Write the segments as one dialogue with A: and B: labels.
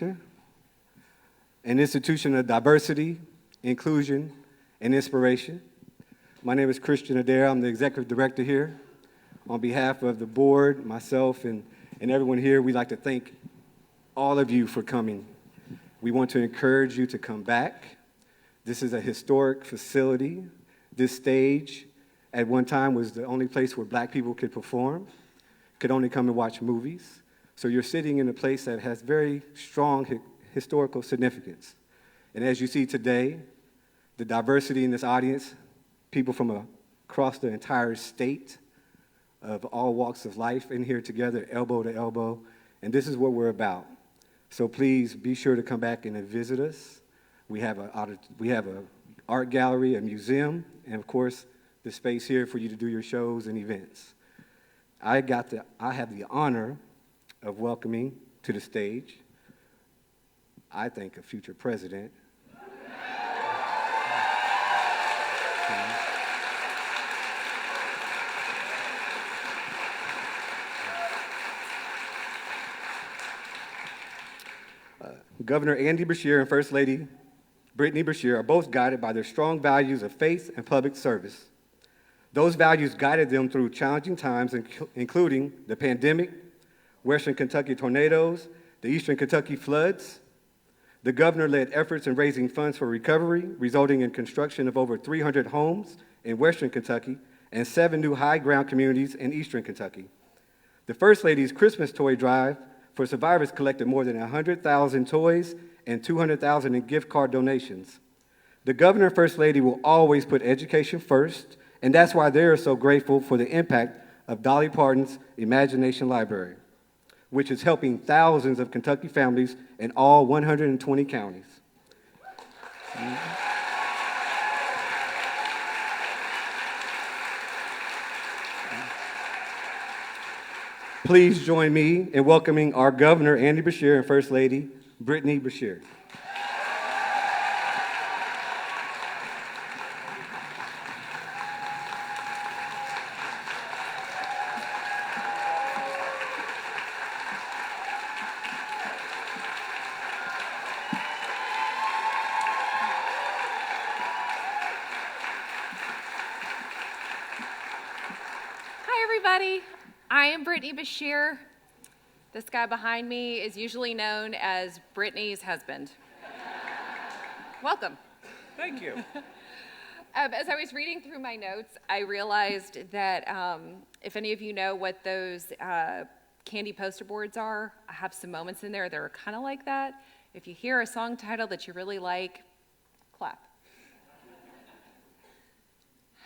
A: an institution of diversity, inclusion, and inspiration. My name is Christian Adair. I'm the executive director here. On behalf of the board, myself, and everyone here, we'd like to thank all of you for coming. We want to encourage you to come back. This is a historic facility. This stage, at one time, was the only place where Black people could perform, could only come and watch movies. So you're sitting in a place that has very strong historical significance. And as you see today, the diversity in this audience, people from across the entire state, of all walks of life in here together, elbow to elbow, and this is what we're about. So please be sure to come back and visit us. We have a art gallery, a museum, and of course, the space here for you to do your shows and events. I have the honor of welcoming to the stage, I think, a future president. Governor Andy Beshear and First Lady Brittany Beshear are both guided by their strong values of faith and public service. Those values guided them through challenging times, including the pandemic, Western Kentucky tornadoes, the Eastern Kentucky floods. The governor led efforts in raising funds for recovery, resulting in construction of over 300 homes in Western Kentucky and 7 new high-ground communities in Eastern Kentucky. The First Lady's Christmas toy drive for survivors collected more than 100,000 toys and 200,000 in gift card donations. The governor and First Lady will always put education first, and that's why they are so grateful for the impact of Dolly Parton's Imagination Library, which is helping thousands of Kentucky families in all 120 counties. Please join me in welcoming our Governor, Andy Beshear, and First Lady, Brittany Beshear.
B: Hi, everybody. I am Brittany Beshear. This guy behind me is usually known as Brittany's husband. Welcome.
A: Thank you.
B: As I was reading through my notes, I realized that if any of you know what those candy poster boards are, I have some moments in there that are kind of like that. If you hear a song title that you really like, clap.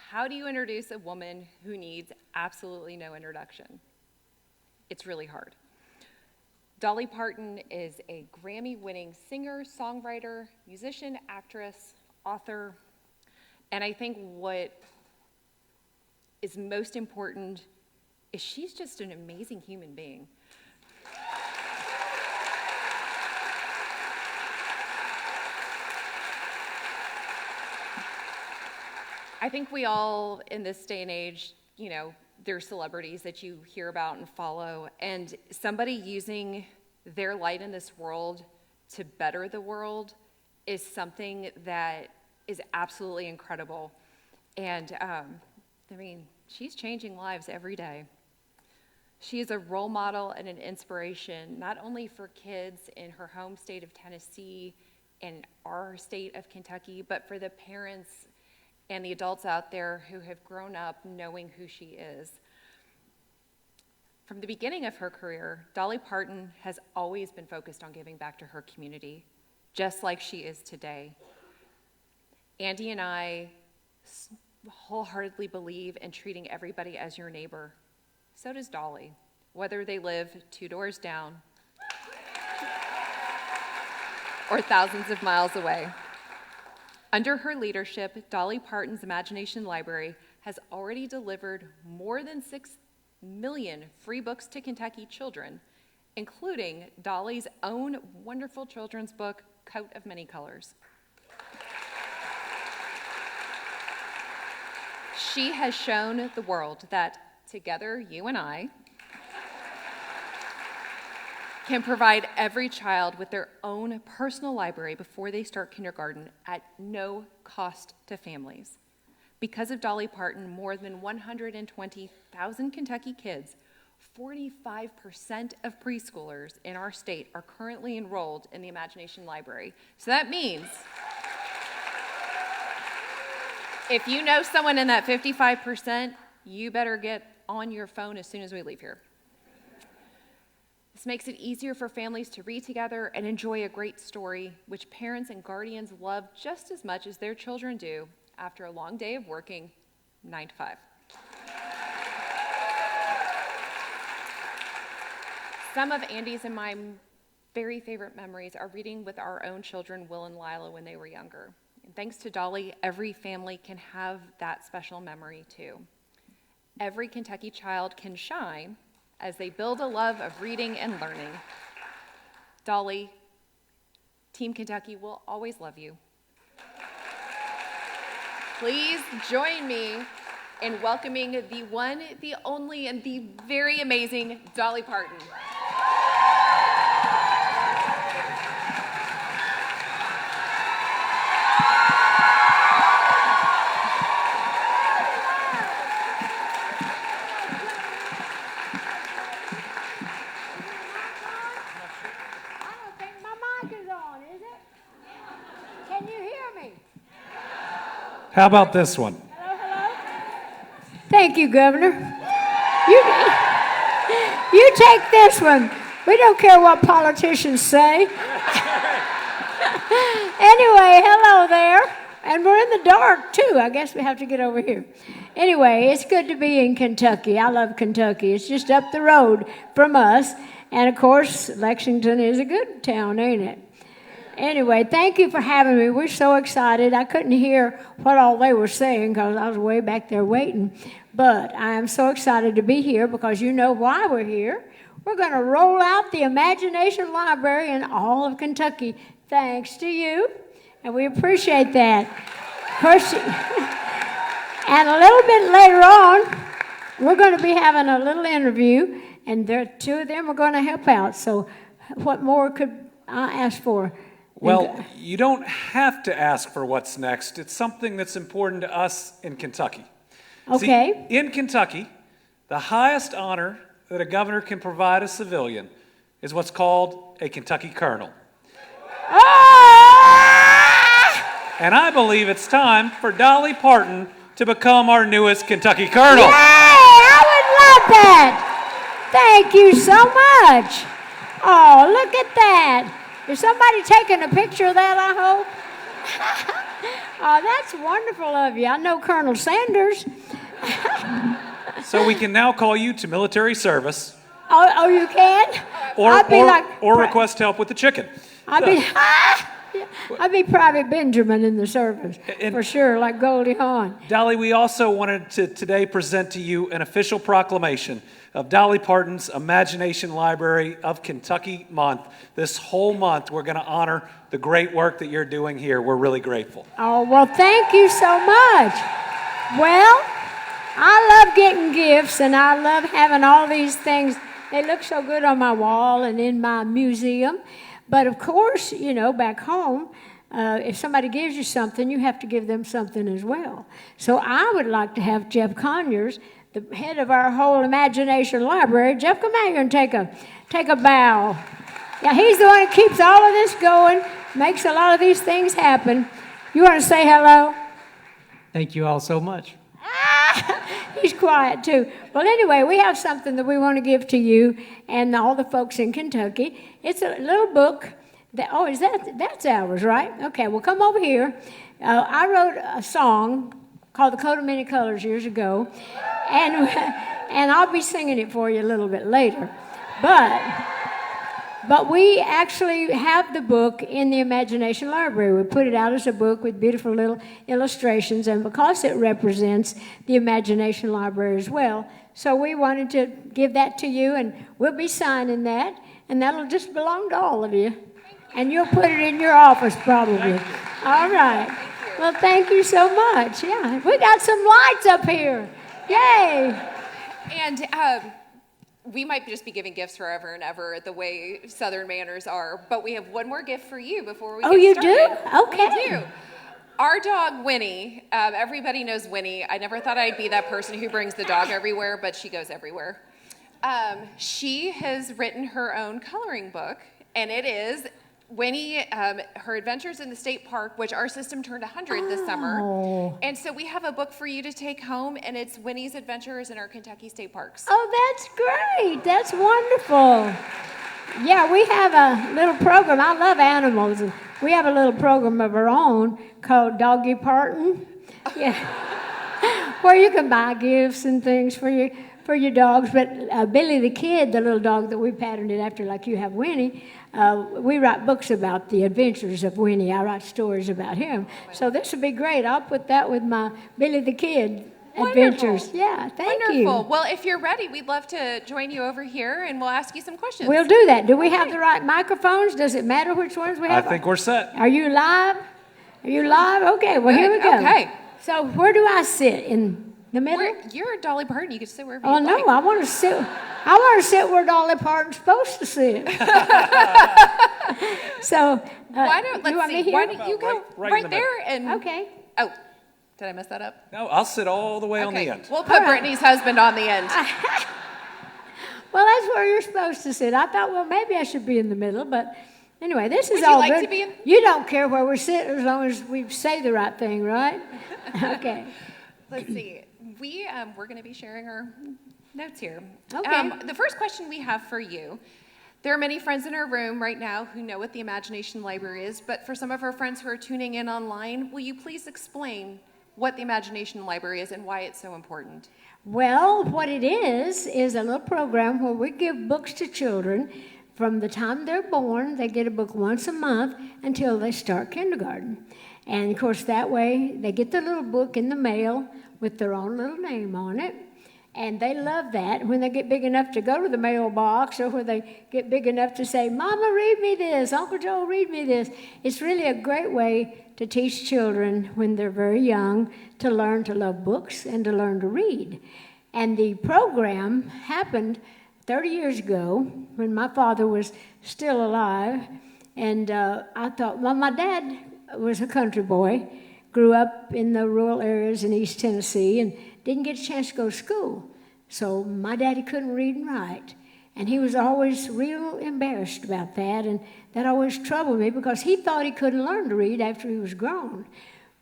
B: How do you introduce a woman who needs absolutely no introduction? It's really hard. Dolly Parton is a Grammy-winning singer, songwriter, musician, actress, author, and I think what is most important is she's just an amazing human being. I think we all, in this day and age, there's celebrities that you hear about and follow, and somebody using their light in this world to better the world is something that is absolutely incredible. And she's changing lives every day. She is a role model and an inspiration, not only for kids in her home state of Tennessee and our state of Kentucky, but for the parents and the adults out there who have grown up knowing who she is. From the beginning of her career, Dolly Parton has always been focused on giving back to her community, just like she is today. Andy and I wholeheartedly believe in treating everybody as your neighbor. So does Dolly, whether they live 2 doors down or thousands of miles away. Under her leadership, Dolly Parton's Imagination Library has already delivered more than 6 million free books to Kentucky children, including Dolly's own wonderful children's book, Coat of Many Colors. She has shown the world that together, you and I can provide every child with their own personal library before they start kindergarten at no cost to families. Because of Dolly Parton, more than 120,000 Kentucky kids, 45% of preschoolers in our state are currently enrolled in the Imagination Library. So that means if you know someone in that 55%, you better get on your phone as soon as we leave here. This makes it easier for families to read together and enjoy a great story, which parents and guardians love just as much as their children do after a long day of working 9 to 5. Some of Andy's and my very favorite memories are reading with our own children, Will and Lila, when they were younger. And thanks to Dolly, every family can have that special memory too. Every Kentucky child can shine as they build a love of reading and learning. Dolly, Team Kentucky will always love you. Please join me in welcoming the one, the only, and the very amazing Dolly Parton.
C: How about this one?
D: Hello, hello. Thank you, Governor. You take this one. We don't care what politicians say. Anyway, hello there. And we're in the dark, too. I guess we have to get over here. Anyway, it's good to be in Kentucky. I love Kentucky. It's just up the road from us. And, of course, Lexington is a good town, ain't it? Anyway, thank you for having me. We're so excited. I couldn't hear what all they were saying because I was way back there waiting. But I am so excited to be here because you know why we're here. We're going to roll out the Imagination Library in all of Kentucky, thanks to you. And we appreciate that. And a little bit later on, we're going to be having a little interview, and two of them are going to help out. So what more could I ask for?
C: Well, you don't have to ask for what's next. It's something that's important to us in Kentucky.
D: Okay.
C: See, in Kentucky, the highest honor that a governor can provide a civilian is what's called a Kentucky colonel.
D: Ah!
C: And I believe it's time for Dolly Parton to become our newest Kentucky colonel.
D: Yay! I would love that. Thank you so much. Oh, look at that. Is somebody taking a picture of that, I hope? Oh, that's wonderful of you. I know Colonel Sanders.
C: So we can now call you to military service.
D: Oh, you can?
C: Or request help with the chicken.
D: I'd be Private Benjamin in the service, for sure, like Goldie Hawn.
C: Dolly, we also wanted to today present to you an official proclamation of Dolly Parton's Imagination Library of Kentucky month. This whole month, we're going to honor the great work that you're doing here. We're really grateful.
D: Oh, well, thank you so much. Well, I love getting gifts, and I love having all these things. They look so good on my wall and in my museum. But, of course, you know, back home, if somebody gives you something, you have to give them something as well. So I would like to have Jeff Conyers, the head of our whole Imagination Library. Jeff, come out here and take a bow. Yeah, he's the one who keeps all of this going, makes a lot of these things happen. You want to say hello?
E: Thank you all so much.
D: He's quiet, too. Well, anyway, we have something that we want to give to you and all the folks in Kentucky. It's a little book. That's ours, right? Okay, well, come over here. I wrote a song called The Coat of Many Colors years ago, and I'll be singing it for you a little bit later. But we actually have the book in the Imagination Library. We put it out as a book with beautiful little illustrations, and because it represents the Imagination Library as well, so we wanted to give that to you, and we'll be signing that, and that'll just belong to all of you. And you'll put it in your office probably. All right. Well, thank you so much. Yeah, we got some lights up here. Yay.
B: And we might just be giving gifts forever and ever the way Southern manners are, but we have one more gift for you before we
D: Oh,
B: get
D: you
B: started.
D: do? Okay.
B: We do. Our dog, Winnie, everybody knows Winnie. I never thought I'd be that person who brings the dog everywhere, but she goes everywhere. She has written her own coloring book, and it is Winnie, her adventures in the state park, which our system turned 100 this summer. And so we have a book for you to take home, and it's Winnie's adventures in our Kentucky state parks.
D: Oh, that's great. That's wonderful. Yeah, we have a little program. I love animals. And we have a little program of our own called Dolly Parton. Yeah. Where you can buy gifts and things for your dogs. But Billy the Kid, the little dog that we patterned it after like you have Winnie, we write books about the adventures of Winnie. I write stories about him. So this would be great. I'll put that with my Billy the Kid adventures.
B: Wonderful.
D: Yeah, thank
B: Wonderful.
D: you.
B: Well, if you're ready, we'd love to join you over here, and we'll ask you some questions.
D: We'll do that. Do we have the right microphones? Does it matter which ones we
C: I
D: have?
C: think we're set.
D: Are you live? Are you live? Okay, well, here we go.
B: Okay.
D: So where do I sit? In the middle?
B: You're Dolly Parton. You can sit wherever
D: Oh,
B: you
D: no,
B: like.
D: I want to sit where Dolly Parton's supposed to sit. So,
B: Why don't,
D: you want me
B: let's see,
D: here?
B: why don't you go
C: Right
B: right
C: in the
B: there and...
D: Okay.
B: Oh, did I mess that up?
C: No, I'll sit all the way on
B: Okay,
C: the end.
B: we'll put Brittany's husband on the end.
D: Well, that's where you're supposed to sit. I thought, well, maybe I should be in the middle, but anyway, this is
B: Would you
D: all
B: like
D: good.
B: to be in-
D: You don't care where we sit as long as we say the right thing, right? Okay.
B: Let's see. We're going to be sharing our notes here.
D: Okay.
B: The first question we have for you, there are many friends in our room right now who know what the Imagination Library is, but for some of our friends who are tuning in online, will you please explain what the Imagination Library is and why it's so important?
D: Well, what it is a little program where we give books to children from the time they're born. They get a book once a month until they start kindergarten. And of course, that way they get their little book in the mail with their own little name on it. And they love that. When they get big enough to go to the mailbox, or when they get big enough to say, Mama, read me this, Uncle Joe, read me this. It's really a great way to teach children when they're very young to learn to love books and to learn to read. And the program happened 30 years ago when my father was still alive. And I thought, well, my dad was a country boy, grew up in the rural areas in East Tennessee, and didn't get a chance to go to school. So my daddy couldn't read and write. And he was always real embarrassed about that, and that always troubled me because he thought he couldn't learn to read after he was grown.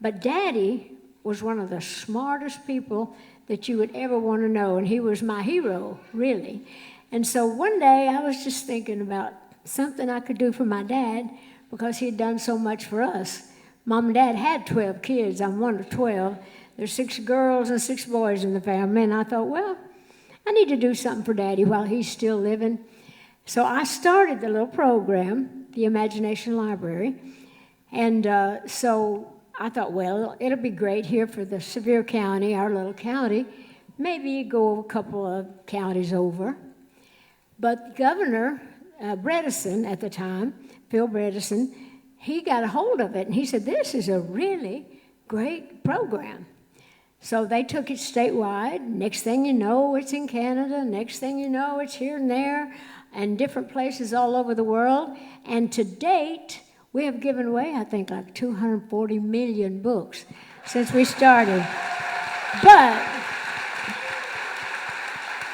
D: But Daddy was one of the smartest people that you would ever want to know, and he was my hero, really. And so one day I was just thinking about something I could do for my dad because he had done so much for us. Mom and Dad had 12 kids. I'm one of 12. There's 6 girls and 6 boys in the family, and I thought, well, I need to do something for Daddy while he's still living. So I started the little program, the Imagination Library, and so I thought, well, it'll be great here for the Sevier County, our little county. Maybe go a couple of counties over. But Governor Bredesen at the time, Phil Bredesen, he got a hold of it, and he said, this is a really great program. So they took it statewide. Next thing you know, it's in Canada. Next thing you know, it's here and there and different places all over the world. And to date, we have given away, I think, like 240 million books since we started. But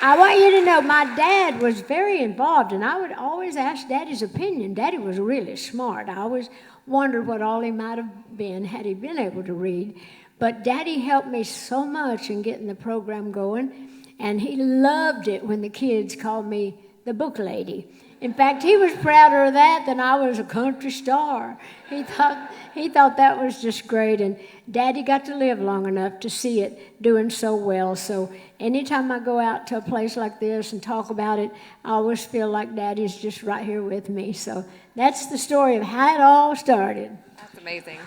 D: I want you to know my dad was very involved, and I would always ask Daddy's opinion. Daddy was really smart. I always wondered what all he might have been had he been able to read. But Daddy helped me so much in getting the program going, and he loved it when the kids called me the book lady. In fact, he was prouder of that than I was a country star. He thought that was just great, and Daddy got to live long enough to see it doing so well. So anytime I go out to a place like this and talk about it, I always feel like Daddy's just right here with me. So that's the story of how it all started.
B: That's amazing.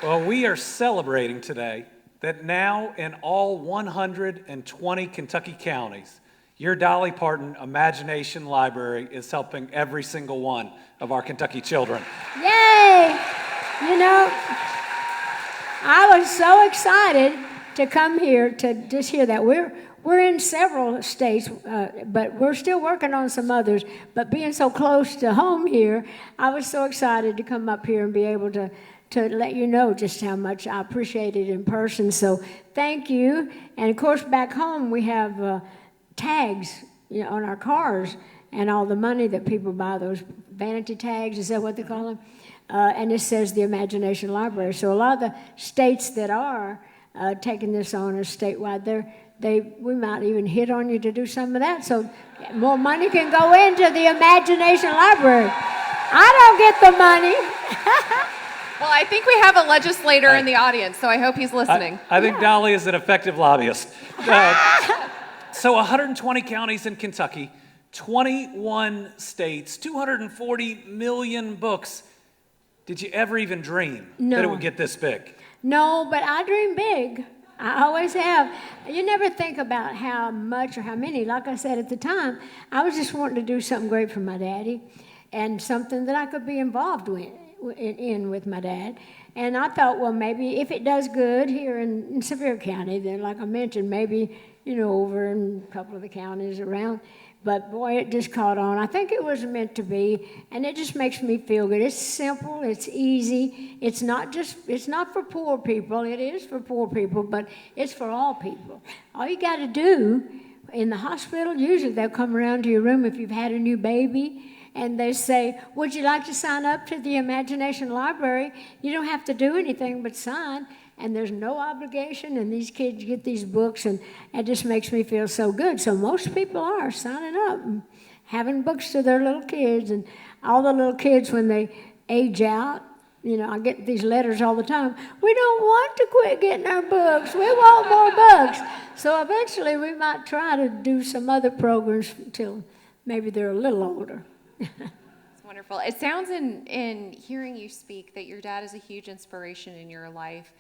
C: Well, we are celebrating today that now in all 120 Kentucky counties, your Dolly Parton Imagination Library is helping every single one of our Kentucky children.
D: Yay! You know, I was so excited to come here to just hear that. We're in several states, but we're still working on some others. But being so close to home here, I was so excited to come up here and be able to let you know just how much I appreciate it in person. So thank you. And of course, back home we have tags, on our cars, and all the money that people buy, those vanity tags, is that what they call them? And it says the Imagination Library. So a lot of the states that are taking this on as statewide, we might even hit on you to do some of that. So more money can go into the Imagination Library. I don't get the money.
B: Well, I think we have a legislator in the audience, so I hope he's listening.
C: I think Dolly is an effective lobbyist. So 120 counties in Kentucky, 21 states, 240 million books. Did you ever even dream that it would get this big?
D: No, but I dream big. I always have. You never think about how much or how many. Like I said at the time, I was just wanting to do something great for my daddy and something that I could be involved with my dad. And I thought, well, maybe if it does good here in Sevier County, then like I mentioned, maybe, over in a couple of the counties around. But boy, it just caught on. I think it was meant to be, and it just makes me feel good. It's simple, it's easy. It's not for poor people. It is for poor people, but it's for all people. All you got to do in the hospital, usually they'll come around to your room if you've had a new baby, and they say, would you like to sign up to the Imagination Library? You don't have to do anything but sign. And there's no obligation, and these kids get these books, and it just makes me feel so good. So most people are signing up and having books to their little kids, and all the little kids, when they age out, I get these letters all the time. We don't want to quit getting our books. We want more books. So eventually we might try to do some other programs until maybe they're a little older.
B: It's wonderful. It sounds in hearing you speak that your dad is a huge inspiration in your life.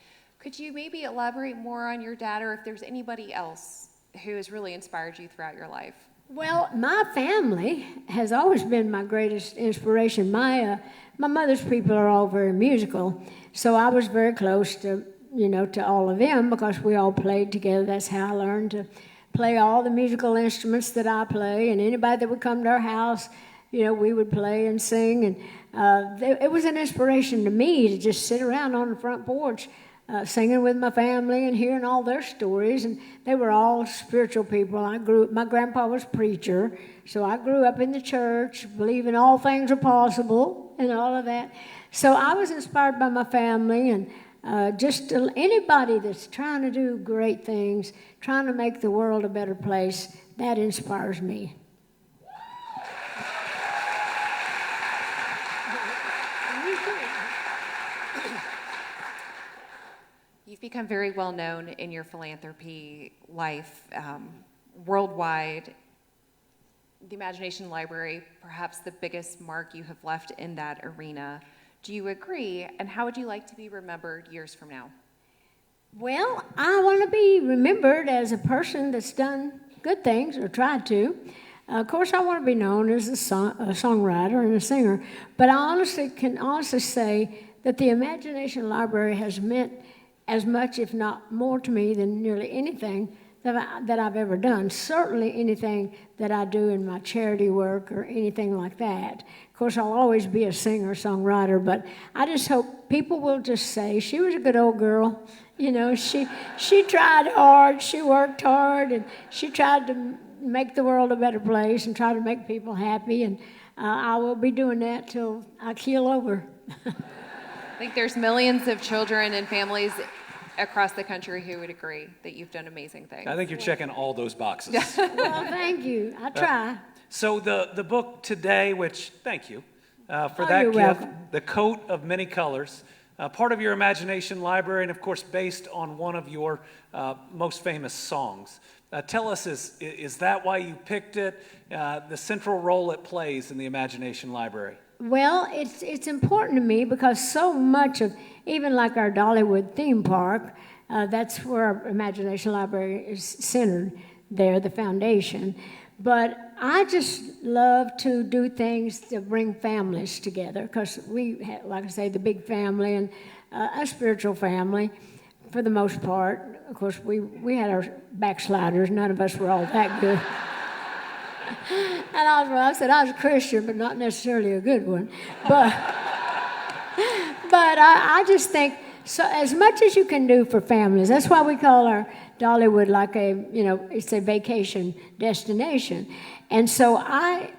B: Could you maybe elaborate more on your dad, or if there's anybody else who has really inspired you throughout your life?
D: Well, my family has always been my greatest inspiration. My mother's people are all very musical, so I was very close to all of them because we all played together. That's how I learned to play all the musical instruments that I play, and anybody that would come to our house, we would play and sing, and it was an inspiration to me to just sit around on the front porch singing with my family and hearing all their stories, and they were all spiritual people. My grandpa was a preacher, so I grew up in the church, believing all things are possible and all of that. So I was inspired by my family, and just anybody that's trying to do great things, trying to make the world a better place, that inspires me.
B: You've become very well known in your philanthropy life worldwide. The Imagination Library, perhaps the biggest mark you have left in that arena. Do you agree? And how would you like to be remembered years from now?
D: Well, I want to be remembered as a person that's done good things or tried to. Of course, I want to be known as a songwriter and a singer, but I can honestly say that the Imagination Library has meant as much, if not more, to me than nearly anything that I've ever done. Certainly anything that I do in my charity work or anything like that. Of course, I'll always be a singer-songwriter, but I just hope people will just say, she was a good old girl. She tried hard, she worked hard, and she tried to make the world a better place and try to make people happy, and I will be doing that till I keel over.
B: I think there's millions of children and families across the country who would agree that you've done amazing things.
C: I think you're checking all those boxes.
D: Well, thank you. I try.
C: So the book today, which, thank you for that
D: you're
C: gift,
D: welcome.
C: The Coat of Many Colors, part of your Imagination Library, and of course based on one of your most famous songs. Tell us, is that why you picked it, the central role it plays in the Imagination Library?
D: Well, it's important to me because so much of, even like our Dollywood theme park, that's where our Imagination Library is centered there, the foundation. But I just love to do things to bring families together because we have, like I say, the big family and a spiritual family. for the most part. Of course, we had our backsliders. None of us were all that good. And I said I was a Christian, but not necessarily a good one. But I just think, so as much as you can do for families, that's why we call our Dollywood like it's a vacation destination. And so I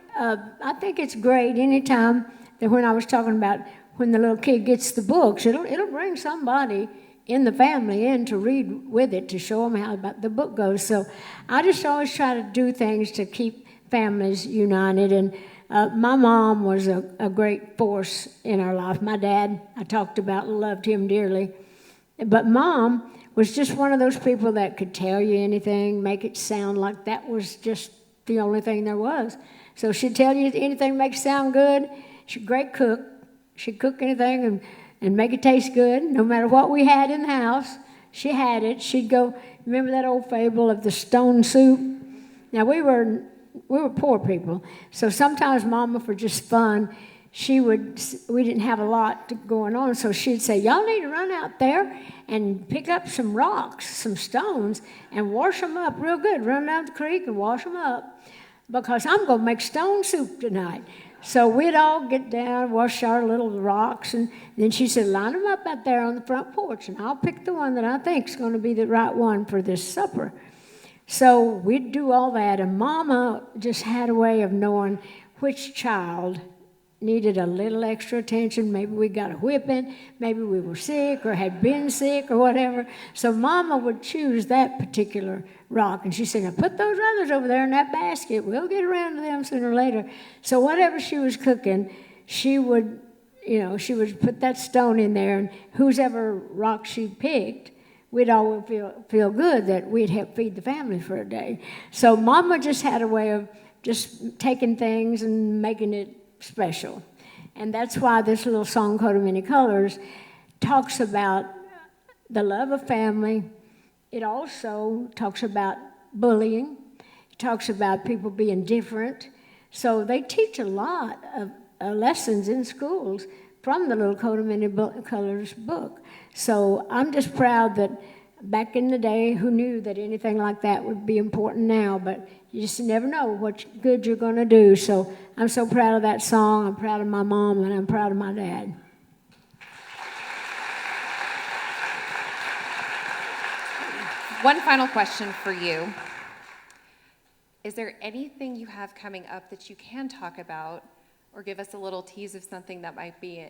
D: think it's great anytime that when I was talking about when the little kid gets the books, it'll bring somebody in the family in to read with it to show them how about the book goes. So I just always try to do things to keep families united. And my mom was a great force in our life. My dad, I talked about, loved him dearly. But Mom was just one of those people that could tell you anything, make it sound like that was just the only thing there was. So she'd tell you anything make it sound good. She's a great cook. She'd cook anything and make it taste good. No matter what we had in the house, she had it. She'd go, remember that old fable of the stone soup? Now, we were poor people, so sometimes Mama, for just fun, we didn't have a lot going on, so she'd say, y'all need to run out there and pick up some rocks, some stones, and wash them up real good. Run down the creek and wash them up, because I'm going to make stone soup tonight. So we'd all get down, wash our little rocks, and then she said, line them up out there on the front porch, and I'll pick the one that I think is going to be the right one for this supper. So we'd do all that, and Mama just had a way of knowing which child needed a little extra attention. Maybe we got a whipping, maybe we were sick or had been sick or whatever. So Mama would choose that particular rock, and she said, now put those others over there in that basket. We'll get around to them sooner or later. So whatever she was cooking, she would put that stone in there, and whoever rock she picked, we'd all feel good that we'd help feed the family for a day. So Mama just had a way of just taking things and making it special. And that's why this little song, Coat of Many Colors, talks about the love of family. It also talks about bullying. It talks about people being different. So they teach a lot of lessons in schools from the little Coat of Many Colors book. So I'm just proud that back in the day, who knew that anything like that would be important now, but you just never know what good you're going to do. So I'm so proud of that song. I'm proud of my mom, and I'm proud of my dad.
B: One final question for you. Is there anything you have coming up that you can talk about or give us a little tease of something that might be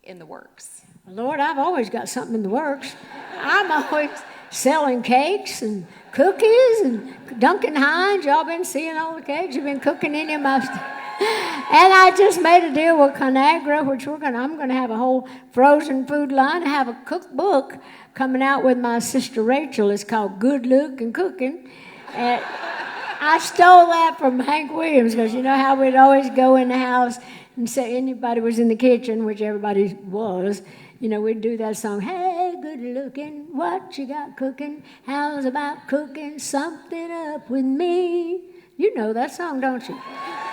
B: in the works?
D: Lord, I've always got something in the works. I'm always selling cakes and cookies and Duncan Hines. Y'all been seeing all the cakes? You've been cooking any of my stuff. And I just made a deal with Conagra, which I'm going to have a whole frozen food line. I have a cookbook coming out with my sister Rachel. It's called Good Look and Cooking. And I stole that from Hank Williams, because you know how we'd always go in the house and say anybody was in the kitchen, which everybody was, we'd do that song, hey, good looking, what you got cooking? How's about cooking something up with me? You know that song, don't you?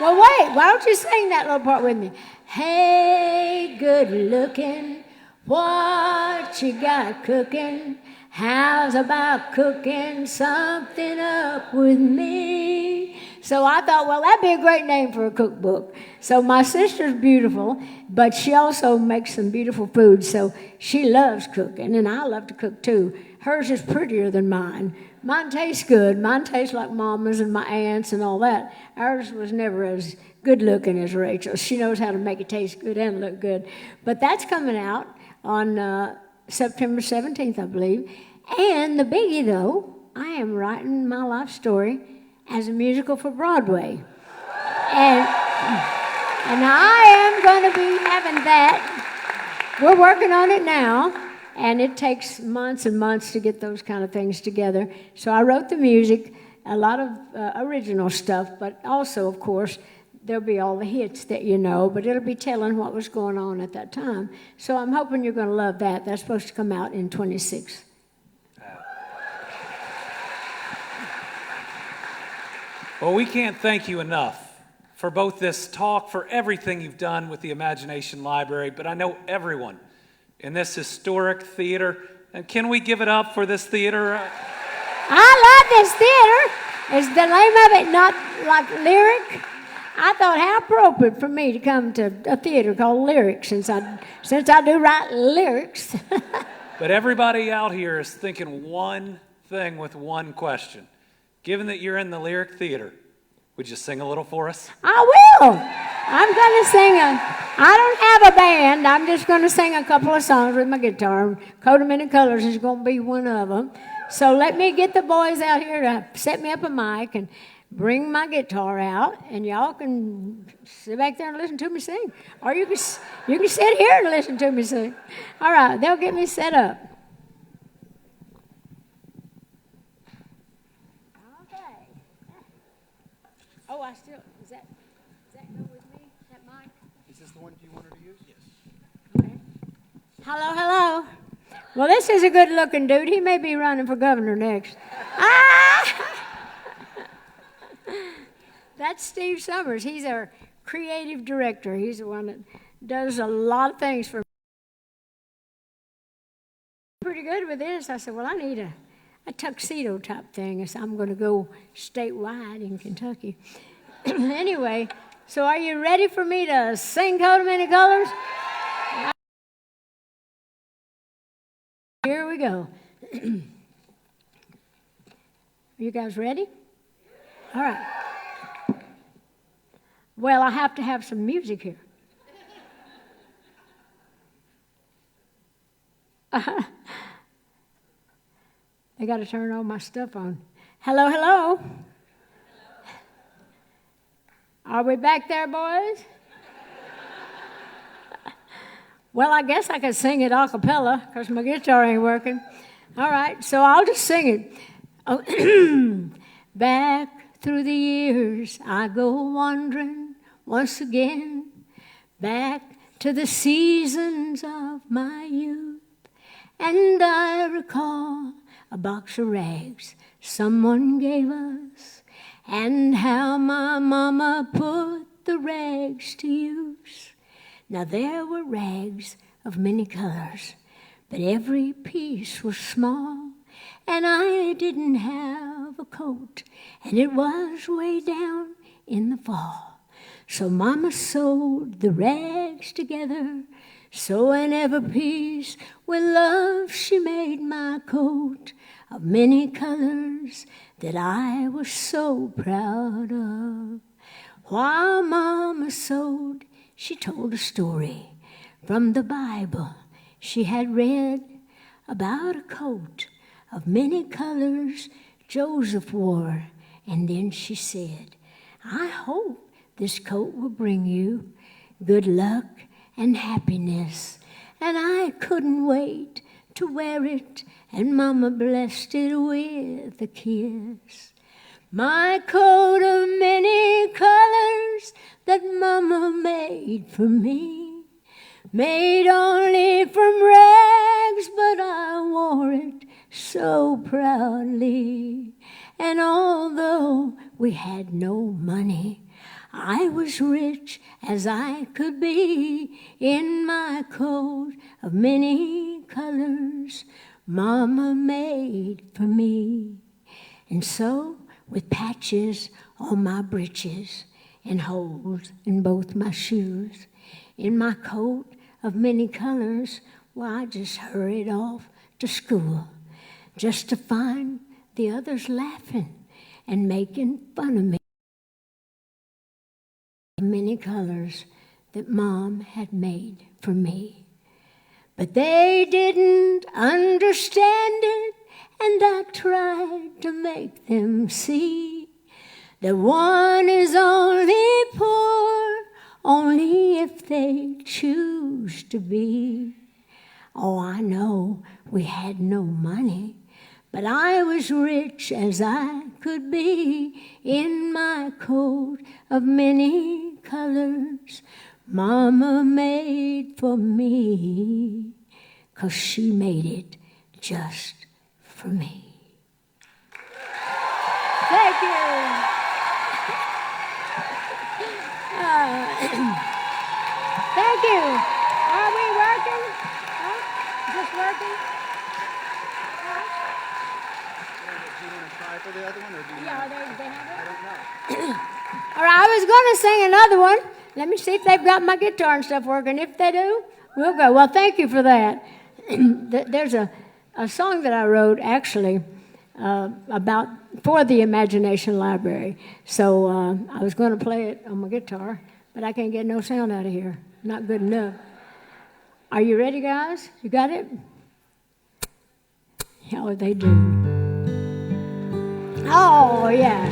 D: Well, wait, why don't you sing that little part with me? Hey, good looking, what you got cooking? How's about cooking something up with me? So I thought, well, that'd be a great name for a cookbook. So my sister's beautiful, but she also makes some beautiful food. So she loves cooking, and I love to cook too. Hers is prettier than mine. Mine tastes good. Mine tastes like Mama's and my aunt's and all that. Ours was never as good looking as Rachel's. She knows how to make it taste good and look good. But that's coming out on September 17th, I believe. And the biggie, though, I am writing my life story as a musical for Broadway. And I am going to be having that. We're working on it now, and it takes months and months to get those kind of things together. So I wrote the music, a lot of original stuff, but also, of course, there'll be all the hits that you know, but it'll be telling what was going on at that time. So I'm hoping you're going to love that. That's supposed to come out in 26.
C: Well, we can't thank you enough for both this talk, for everything you've done with the Imagination Library, but I know everyone in this historic theater And can we give it up for this theater?
D: I love this theater. Is the name of it not like Lyric? I thought how appropriate for me to come to a theater called Lyric since I do write lyrics.
C: But everybody out here is thinking one thing with one question. Given that you're in the Lyric Theater, would you sing a little for us?
D: I will. I'm going to sing I don't have a band. I'm just going to sing a couple of songs with my guitar. Coat of Many Colors is going to be one of them. So let me get the boys out here to set me up a mic and bring my guitar out, and y'all can sit back there and listen to me sing. Or you can sit here and listen to me sing. All right, they'll get me set up. Okay. Oh, does that go with me, that mic?
A: Is this the one you wanted to use? Yes.
D: Okay. Hello. Well, this is a good-looking dude. He may be running for governor next. That's Steve Summers. He's our creative director. He's the one that does a lot of things for me. Pretty good with this. I said, well, I need a tuxedo type thing. I said, I'm going to go statewide in Kentucky. Anyway, so are you ready for me to sing Coat of Many Colors? Here we go. You guys ready? All right. Well, I have to have some music here. I got to turn all my stuff on. Hello. Are we back there, boys? Well, I guess I could sing it a cappella because my guitar ain't working. All right, so I'll just sing it. Oh, back through the years, I go wandering once again, back to the seasons of my youth. And I recall a box of rags someone gave us, and how my mama put the rags to use. Now there were rags of many colors, but every piece was small, and I didn't have a coat, and it was way down in the fall. So Mama sewed the rags together, sewing every piece with love. She made my coat of many colors that I was so proud of. While Mama sewed, she told a story from the Bible she had read about a coat of many colors Joseph wore. And then she said, I hope this coat will bring you good luck and happiness. And I couldn't wait to wear it, and Mama blessed it with a kiss. My coat of many colors that Mama made for me, made only from rags, but I wore it so proudly. And although we had no money, I was rich as I could be in my coat of many colors Mama made for me. And so, with patches on my breeches and holes in both my shoes, in my coat of many colors, well, I just hurried off to school just to find the others laughing and making fun of me. Many colors that Mom had made for me. But they didn't understand it, and I tried to make them see that one is only poor only if they choose to be. Oh, I know we had no money, but I was rich as I could be in my coat of many colors Mama made for me, 'cause she made it just for me. Thank you. Thank you. Are we working? Huh? Is this working?
A: try for the other one, or do you?
D: Yeah, they have it?
A: I don't know.
D: All right, I was going to sing another one. Let me see if they've got my guitar and stuff working. If they do, we'll go. Well, thank you for that. There's a song that I wrote, actually, for the Imagination Library. So I was going to play it on my guitar, but I can't get no sound out of here. Not good enough. Are you ready, guys? You got it? How they do. Oh, yeah.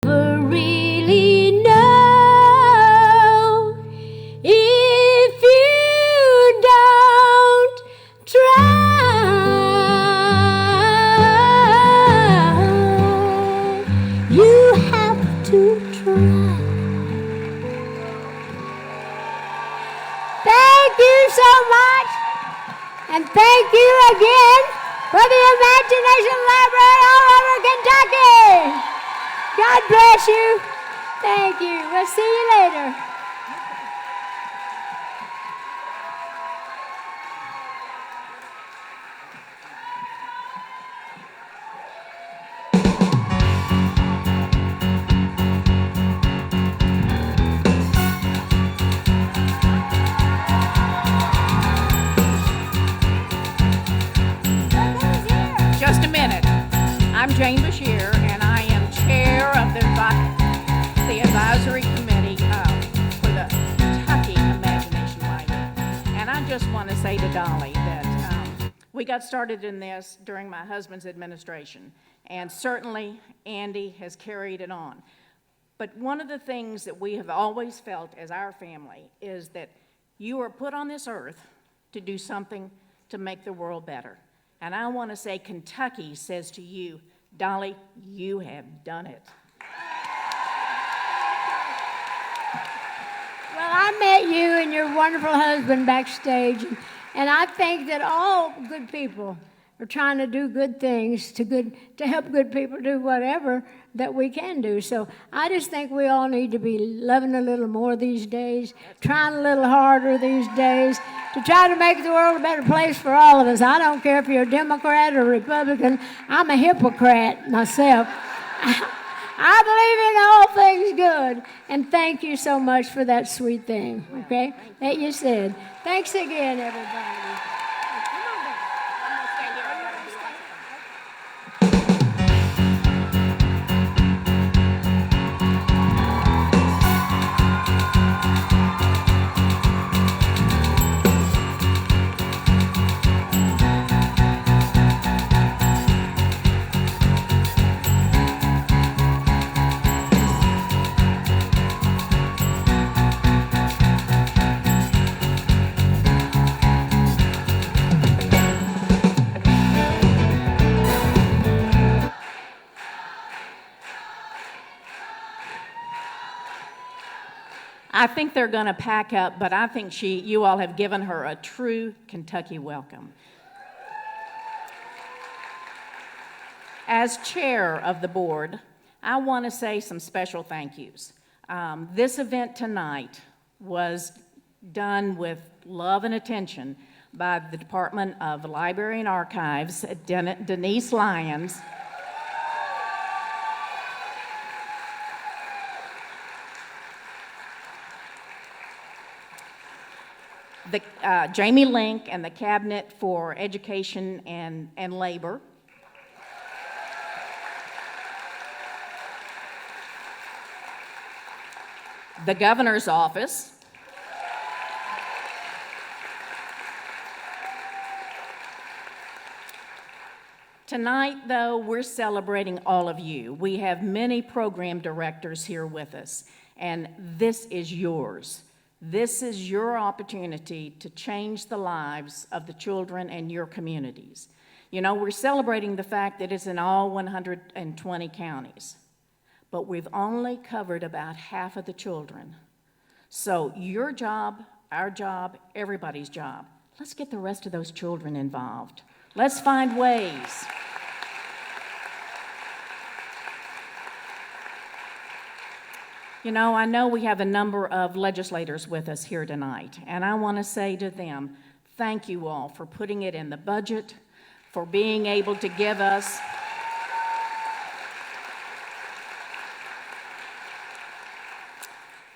D: Really know if you don't try. You have to try. Thank you so much, and thank you again for the Imagination Library all over Kentucky. God bless you. Thank you. We'll see you later.
F: Just a minute. I'm Jane Beshear, and I am chair of the advisory committee for the Kentucky Imagination Library. just want to say to Dolly that we got started in this during my husband's administration, and certainly Andy has carried it on. But one of the things that we have always felt as our family is that you are put on this earth to do something to make the world better. And I want to say Kentucky says to you, Dolly, you have done it.
D: Well, I met you and your wonderful husband backstage, and I think that all good people are trying to do good things to help good people do whatever that we can do. So I just think we all need to be loving a little more these days, trying a little harder these days to try to make the world a better place for all of us. I don't care if you're a Democrat or Republican. I'm a hypocrite myself. I believe in all things good, and thank you so much for that sweet thing, okay, that you said. Thanks again, everybody.
F: I think they're going to pack up, but I think you all have given her a true Kentucky welcome. As chair of the board, I want to say some special thank yous. This event tonight was done with love and attention by the Department of Library and Archives, Denise Lyons, Jamie Link and the Cabinet for Education and Labor, the Governor's Office, tonight, though, we're celebrating all of you. We have many program directors here with us, and this is yours. This is your opportunity to change the lives of the children in your communities. You know, we're celebrating the fact that it's in all 120 counties, but we've only covered about half of the children. So your job, our job, everybody's job, let's get the rest of those children involved. Let's find ways. You know, I know we have a number of legislators with us here tonight, and I want to say to them, thank you all for putting it in the budget, for being able to give us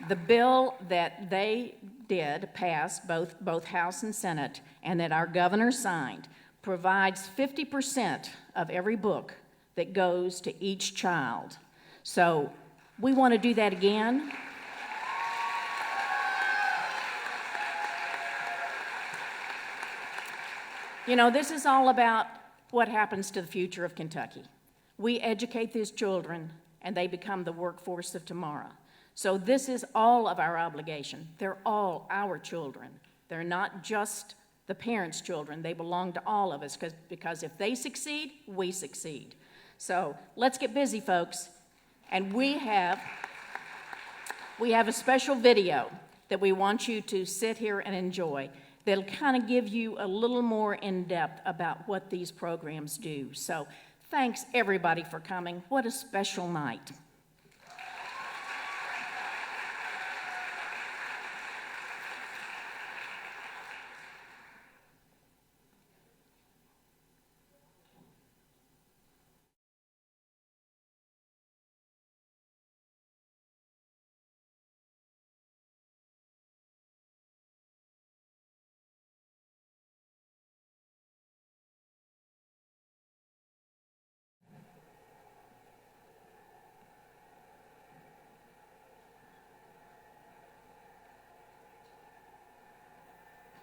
F: the bill that they did pass, both House and Senate, and that our governor signed, provides 50% of every book that goes to each child. So we want to do that again. You know, this is all about what happens to the future of Kentucky. We educate these children, and they become the workforce of tomorrow. So this is all of our obligation. They're all our children. They're not just the parents' children. They belong to all of us, because if they succeed, we succeed. So let's get busy, folks. And we have a special video that we want you to sit here and enjoy that'll kind of give you a little more in depth about what these programs do. So thanks everybody for coming. What a special night.